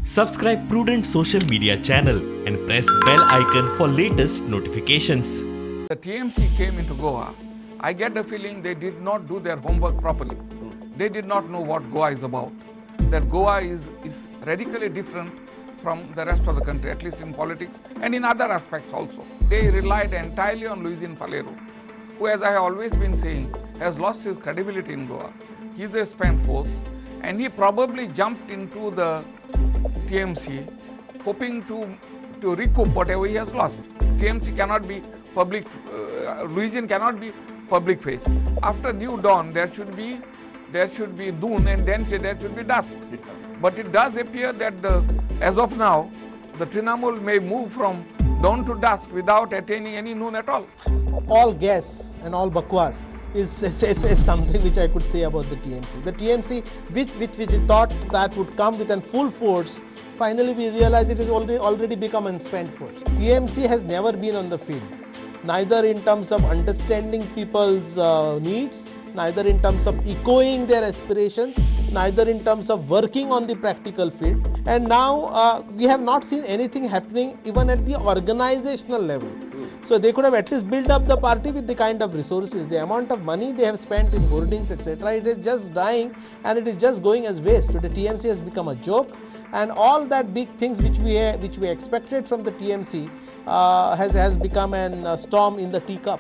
Subscribe Prudent social media channel and press bell icon for latest notifications. The TMC came into Goa. I get the feeling they did not do their homework properly. They did not know what Goa is about. That Goa is radically different from the rest of the country, at least in politics and in other aspects also. They relied entirely on Luiz Falero, who, as I have always been saying, has lost his credibility in Goa. He is a spent force, and he probably jumped into the TMC hoping to recoup whatever he has lost. TMC cannot be public, Louisian cannot be public face. After New Dawn, there should be noon, and then there should be dusk. But it does appear that as of now, the Trinamool may move from dawn to dusk without attaining any noon at all. All guess and all bakwas is something which I could say about the TMC. The TMC, which we thought that would come with a full force, finally we realize it has already become a spent force. TMC has never been on the field, neither in terms of understanding people's needs, neither in terms of echoing their aspirations, neither in terms of working on the practical field. And now we have not seen anything happening even at the organizational level. So they could have at least built up the party with the kind of resources, the amount of money they have spent in hoardings, etc. It is just dying and it is just going as waste. Today TMC has become a joke, and all that big things which we expected from the TMC has become a storm in the teacup.